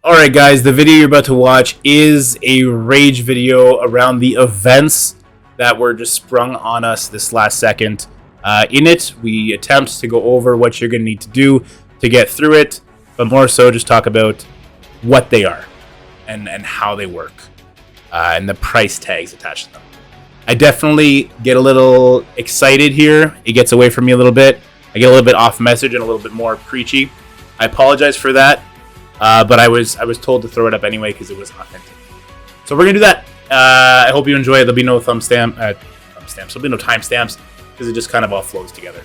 Alright guys, the video you're about to watch is a rage video around the events that were just sprung on us this last second. In it, we attempt to go over what you're going to need to do to get through it, but more so just talk about what they are and how they work, and the price tags attached to them. I definitely get a little excited here. It gets away from me a little bit. I get a little bit off message and a little bit more preachy. I apologize for that. But I was told to throw it up anyway because it was authentic. So we're gonna do that. I hope you enjoy it. There'll be no thumbstamps. There'll be no timestamps because it just kind of all flows together.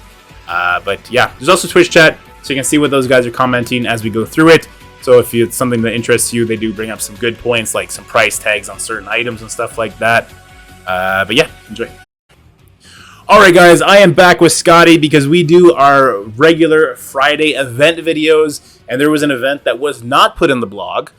But yeah, there's also Twitch chat, so you can see what those guys are commenting as we go through it. So if it's something that interests you, they do bring up some good points, like some price tags on certain items and stuff like that. But yeah, enjoy. Alright guys, I am back with Scotty because we do our regular Friday event videos, and there was an event that was not put in the blog.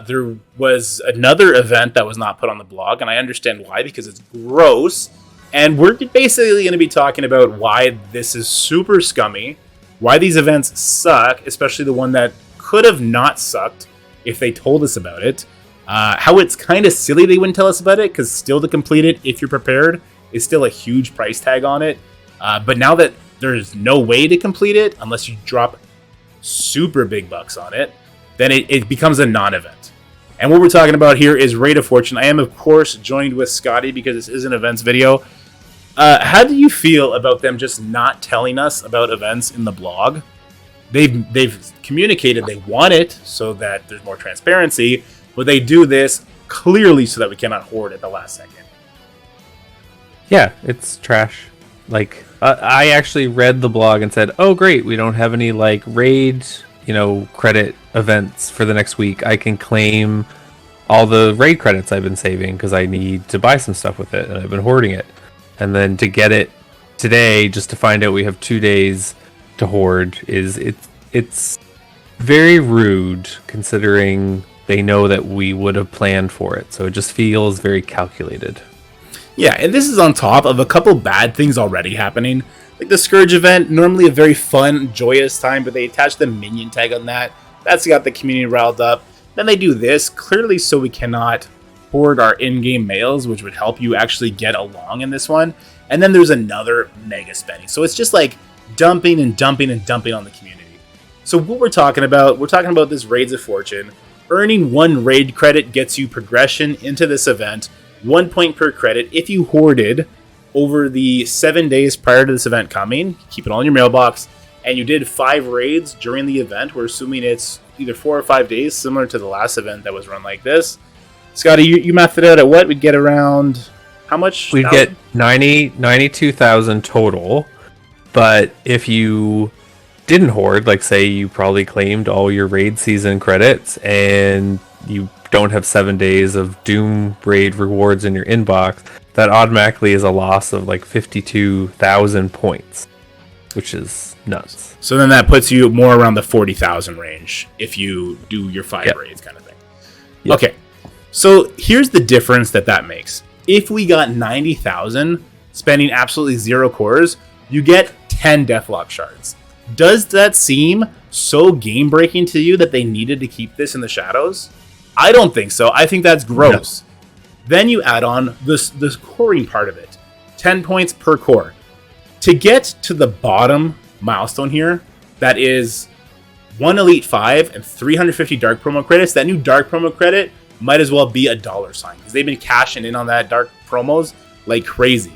There was another event that was not put on the blog, and I understand why, because it's gross. And we're basically going to be talking about why this is super scummy, why these events suck, especially the one that could have not sucked if they told us about it. How it's kind of silly they wouldn't tell us about it, because still to complete it, if you're prepared, is still a huge price tag on it. But now that there's no way to complete it unless you drop super big bucks on it, then it becomes a non-event. And what we're talking about here is Raid of Fortune. I am, of course, joined with Scotty because this is an events video. How do you feel about them just not telling us about events in the blog? They've communicated they want it so that there's more transparency, but they do this clearly so that we cannot hoard at the last second. Yeah, it's trash. Like, I actually read the blog and said, oh great, we don't have any like raid, credit events for the next week. I can claim all the raid credits I've been saving because I need to buy some stuff with it and I've been hoarding it. And then to get it today, just to find out we have 2 days to hoard, it's very rude considering they know that we would have planned for it. So it just feels very calculated. Yeah, and this is on top of a couple bad things already happening. Like the Scourge event, normally a very fun, joyous time, but they attach the minion tag on that. That's got the community riled up. Then they do this, clearly so we cannot hoard our in-game mails, which would help you actually get along in this one. And then there's another mega spending. So it's just like dumping and dumping and dumping on the community. So what we're talking about this Raids of Fortune. Earning 1 raid credit gets you progression into this event. 1 point per credit if you hoarded over the 7 days prior to this event coming. Keep it all in your mailbox. And you did 5 raids during the event. We're assuming it's either 4 or 5 days, similar to the last event that was run like this. Scotty, you mathed it out at what? We'd get around how much? We'd get 92,000 total. But if you didn't hoard, like say you probably claimed all your raid season credits and you don't have 7 days of Doom raid rewards in your inbox, that automatically is a loss of like 52,000 points, which is nuts. So then that puts you more around the 40,000 range if you do your 5 raids kind of thing. Yep. Okay, so here's the difference that makes. If we got 90,000 spending absolutely 0 cores, you get 10 Deathlock shards. Does that seem so game-breaking to you that they needed to keep this in the shadows? I don't think so. I think that's gross. No. Then you add on this coring part of it. 10 points per core. To get to the bottom milestone here, that is 1 Elite 5 and 350 Dark promo credits. That new Dark promo credit might as well be a $sign because they've been cashing in on that Dark promos like crazy.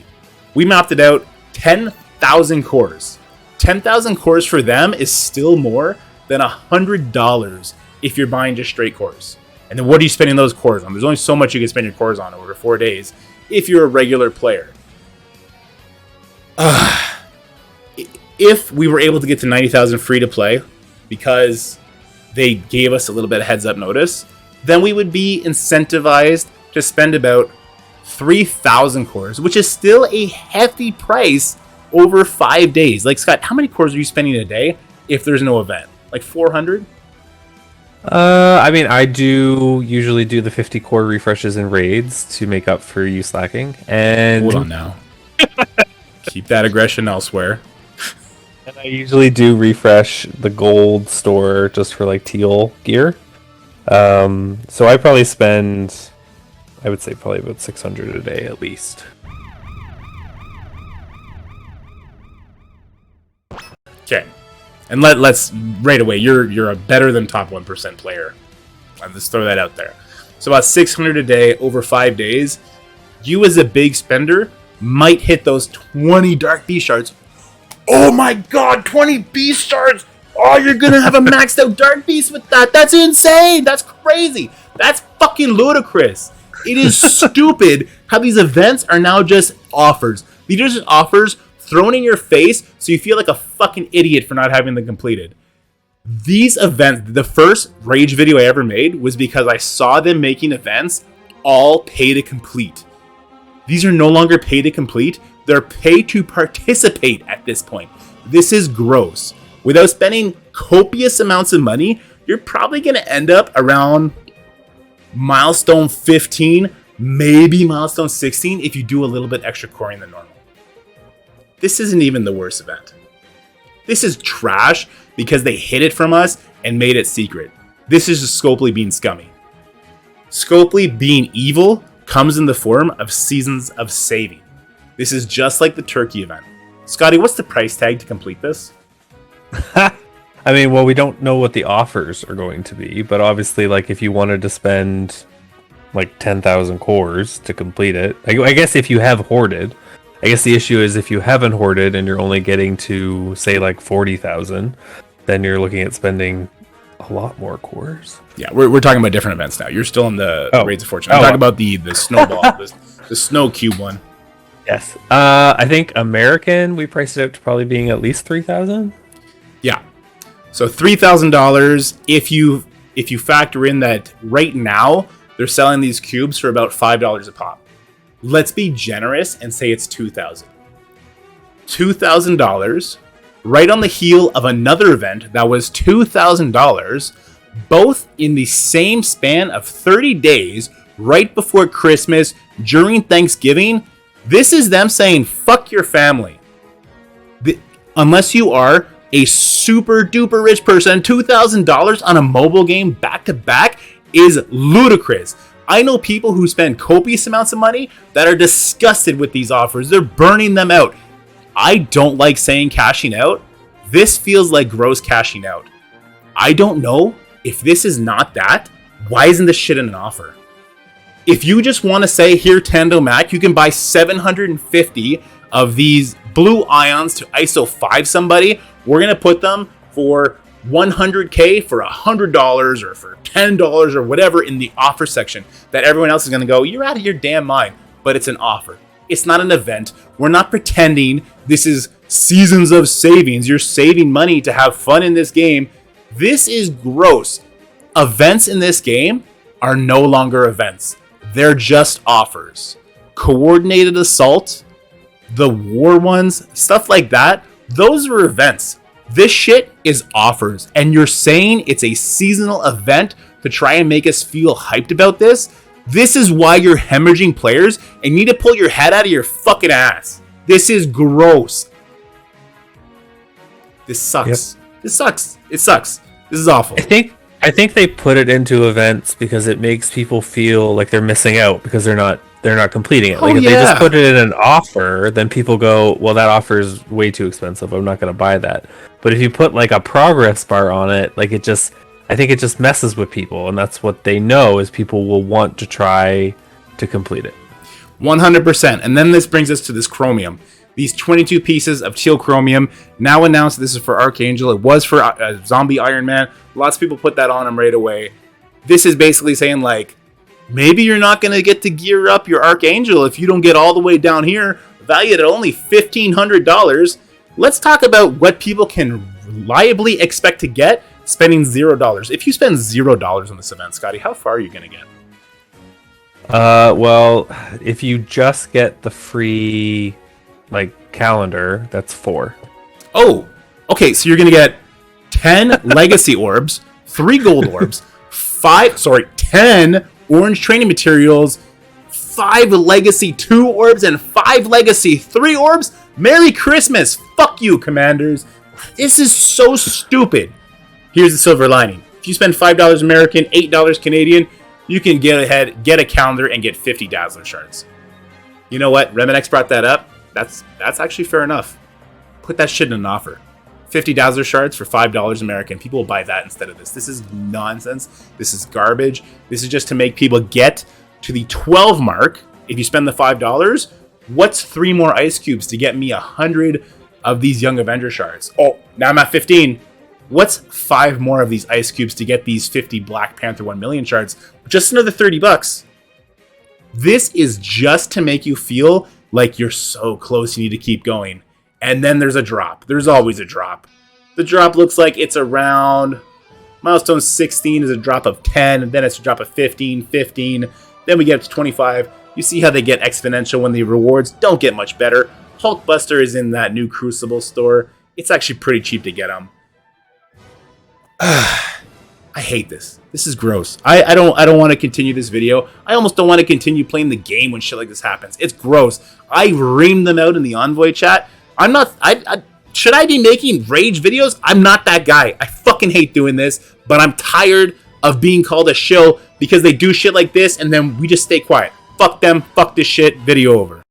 We mapped it out. 10,000 cores. 10,000 cores for them is still more than $100 if you're buying just straight cores. And then what are you spending those cores on? There's only so much you can spend your cores on over 4 days if you're a regular player. If we were able to get to 90,000 free to play because they gave us a little bit of heads up notice, then we would be incentivized to spend about 3,000 cores, which is still a hefty price over 5 days. Like, Scott, how many cores are you spending a day if there's no event? Like 400? I mean, I do usually do the 50 core refreshes and raids to make up for you slacking. And hold on now. Keep that aggression elsewhere. And I usually do refresh the gold store just for like teal gear. So I probably spend, I would say probably about 600 a day at least. Okay, and let's right away. You're a better than top 1% player. Let's throw that out there. So about 600 a day over 5 days. You as a big spender might hit those 20 Dark Beast shards. Oh my God, 20 Beast shards! Oh, you're gonna have a maxed out Dark Beast with that. That's insane. That's crazy. That's fucking ludicrous. It is stupid how these events are now just offers. These are just offers thrown in your face so you feel like a fucking idiot for not having them completed. These events, the first Rage video I ever made was because I saw them making events all pay to complete. These are no longer pay to complete. They're pay to participate at this point. This is gross. Without spending copious amounts of money, you're probably going to end up around milestone 15, maybe milestone 16 if you do a little bit extra coring than normal. This isn't even the worst event. This is trash because they hid it from us and made it secret. This is just Scopely being scummy. Scopely being evil comes in the form of seasons of saving. This is just like the turkey event. Scotty, what's the price tag to complete this? I mean, well, we don't know what the offers are going to be, but obviously, like, if you wanted to spend like 10,000 cores to complete it, I guess if you have hoarded, I guess the issue is if you haven't hoarded and you're only getting to say like 40,000, then you're looking at spending a lot more cores. Yeah, we're talking about different events now. You're still in the Raids of Fortune. I'm talking about the snowball, the snow cube one. Yes. I think American, we priced it out to probably being at least 3,000. Yeah. So $3,000 if you factor in that right now they're selling these cubes for about $5 a pop. Let's be generous and say it's $2,000. $2,000 right on the heel of another event that was $2,000, both in the same span of 30 days, right before Christmas, during Thanksgiving. This is them saying, fuck your family. Unless you are a super duper rich person, $2,000 on a mobile game back to back is ludicrous. I know people who spend copious amounts of money that are disgusted with these offers. They're burning them out. I don't like saying cashing out. This feels like gross cashing out. I don't know if this is not that. Why isn't this shit in an offer? If you just want to say, here, Tando Mac, you can buy 750 of these blue ions to ISO 5 somebody. We're going to put them for $100K for $100 or for $10 or whatever in the offer section that everyone else is going to go, you're out of your damn mind. But it's an offer. It's not an event. We're not pretending this is seasons of savings. You're saving money to have fun in this game. This is gross. Events in this game are no longer events. They're just offers. Coordinated assault, the war ones, stuff like that, those are events. This shit is offers. And you're saying it's a seasonal event to try and make us feel hyped about this? This is why you're hemorrhaging players and you need to pull your head out of your fucking ass. This is gross. This sucks. Yep. This sucks. It sucks. This is awful. I think they put it into events because it makes people feel like they're missing out because they're not completing it. Like if they just put it in an offer, then people go, well, that offer is way too expensive. I'm not going to buy that. But if you put like a progress bar on it, like I think it just messes with people, and that's what they know is people will want to try to complete it. 100%. And then this brings us to this chromium. These 22 pieces of teal chromium, now announced this is for Archangel. It was for Zombie Iron Man. Lots of people put that on him right away. This is basically saying, like, maybe you're not going to get to gear up your Archangel if you don't get all the way down here, valued at only $1,500. Let's talk about what people can reliably expect to get spending $0. If you spend $0 on this event, Scotty, how far are you going to get? Well, if you just get the free calendar, that's 4. Oh, okay, so you're gonna get 10 legacy orbs, 3 gold orbs, 10 orange training materials, 5 legacy 2 orbs, and 5 legacy 3 orbs. Merry Christmas. Fuck you, commanders. This is so stupid. Here's the silver lining. If you spend $5 American, $8 Canadian, you can get a calendar, and get 50 Dazzler shards. You know what? Remedex brought that up. That's actually fair enough. Put that shit in an offer. 50 Dazzler shards for $5 American. People will buy that instead of this. This is nonsense. This is garbage. This is just to make people get to the 12 mark. If you spend the $5, what's 3 more ice cubes to get me 100 of these Young Avenger shards? Oh, now I'm at 15. What's 5 more of these ice cubes to get these 50 Black Panther 1 million shards? Just another $30. This is just to make you feel like you're so close, you need to keep going. And then there's a drop. There's always a drop. The drop looks like it's around milestone 16 is a drop of 10, and then it's a drop of 15, 15. Then we get up to 25. You see how they get exponential when the rewards don't get much better. Hulkbuster is in that new Crucible store. It's actually pretty cheap to get them. I hate this. This is gross. I don't want to continue this video. I almost don't want to continue playing the game when shit like this happens. It's gross. I reamed them out in the Envoy chat. I'm not... should I be making rage videos? I'm not that guy. I fucking hate doing this, but I'm tired of being called a shill because they do shit like this and then we just stay quiet. Fuck them. Fuck this shit. Video over.